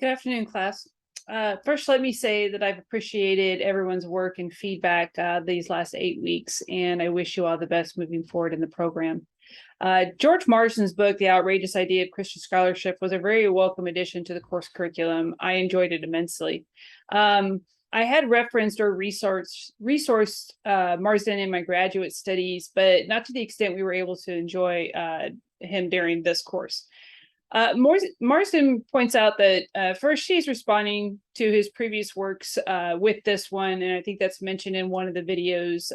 Good afternoon, class. First, let me say that I've appreciated everyone's work and feedback these last 8 weeks, and I wish you all the best moving forward in the program. George Marsden's book, The Outrageous Idea of Christian Scholarship, was a very welcome addition to the course curriculum. I enjoyed it immensely. I had referenced or resourced Marsden in my graduate studies, but not to the extent we were able to enjoy him during this course. Marsden points out that first she's responding to his previous works with this one, and I think that's mentioned in one of the videos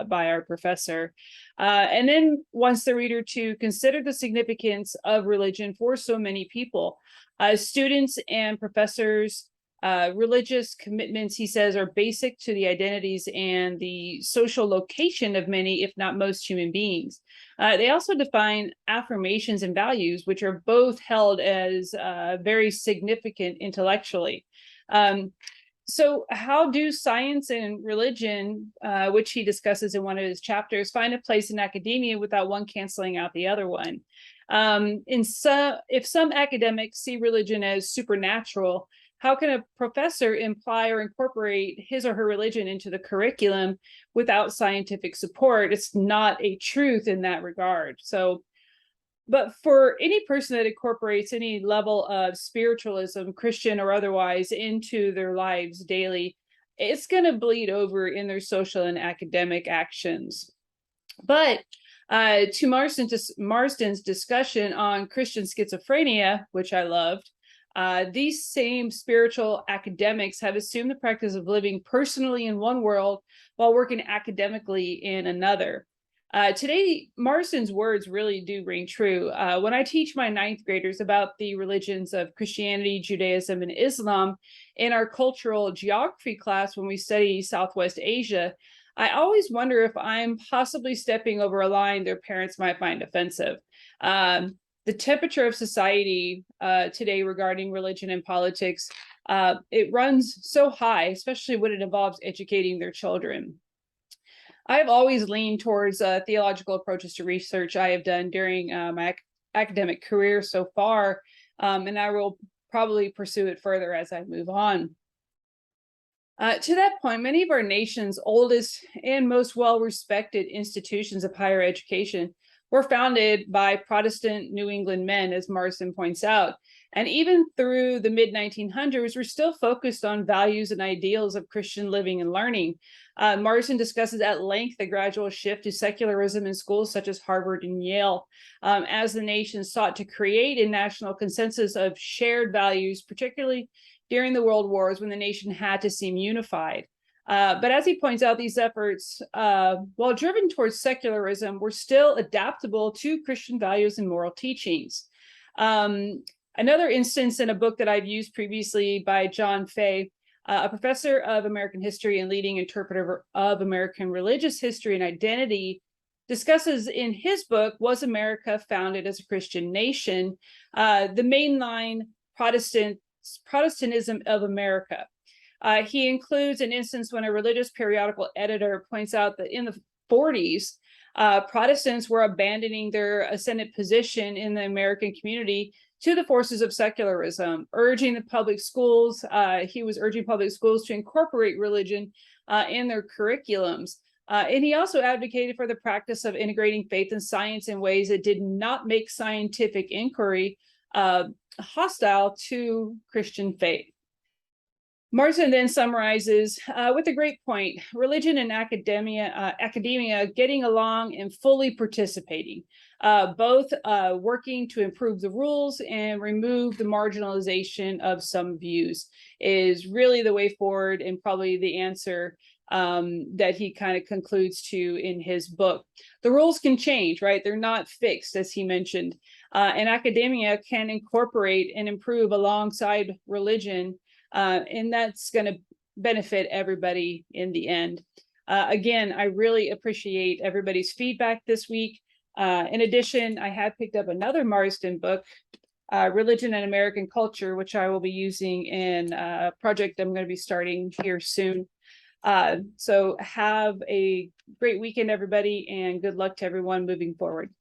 by our professor, and then wants the reader to consider the significance of religion for so many people. Students and professors, religious commitments, he says, are basic to the identities and the social location of many, if not most, human beings. They also define affirmations and values, which are both held as very significant intellectually. So how do science and religion, which he discusses in one of his chapters, find a place in academia without one canceling out the other one? If some academics see religion as supernatural, how can a professor imply or incorporate his or her religion into the curriculum without scientific support? It's not a truth in that regard. But for any person that incorporates any level of spiritualism, Christian or otherwise, into their lives daily, it's going to bleed over in their social and academic actions. But to Marsden's discussion on Christian schizophrenia, which I loved, these same spiritual academics have assumed the practice of living personally in one world while working academically in another. Today, Marsden's words really do ring true. When I teach my ninth graders about the religions of Christianity, Judaism, and Islam in our cultural geography class when we study Southwest Asia, I always wonder if I'm possibly stepping over a line their parents might find offensive. The temperature of society today regarding religion and politics, it runs so high, especially when it involves educating their children. I've always leaned towards theological approaches to research I have done during my academic career so far, and I will probably pursue it further as I move on. To that point, many of our nation's oldest and most well-respected institutions of higher education were founded by Protestant New England men, as Marsden points out. And even through the mid-1900s, we're still focused on values and ideals of Christian living and learning. Marsden discusses at length the gradual shift to secularism in schools such as Harvard and Yale, as the nation sought to create a national consensus of shared values, particularly during the world wars when the nation had to seem unified. But as he points out, these efforts, while driven towards secularism, were still adaptable to Christian values and moral teachings. Another instance in a book that I've used previously by John Fay, a professor of American history and leading interpreter of American religious history and identity, discusses in his book, Was America Founded as a Christian Nation? The mainline Protestantism of America. He includes an instance when a religious periodical editor points out that in the 40s, Protestants were abandoning their ascendant position in the American community to the forces of secularism, urging the public schools. He was urging public schools to incorporate religion in their curriculums. And he also advocated for the practice of integrating faith and science in ways that did not make scientific inquiry hostile to Christian faith. Marsden then summarizes with a great point: religion and academia getting along and fully participating, both working to improve the rules and remove the marginalization of some views is really the way forward, and probably the answer that he kind of concludes to in his book. The rules can change, right? They're not fixed, as he mentioned, and academia can incorporate and improve alongside religion, and that's going to benefit everybody in the end. Again, I really appreciate everybody's feedback this week. In addition, I have picked up another Marsden book, Religion and American Culture, which I will be using in a project I'm going to be starting here soon. So have a great weekend, everybody, and good luck to everyone moving forward.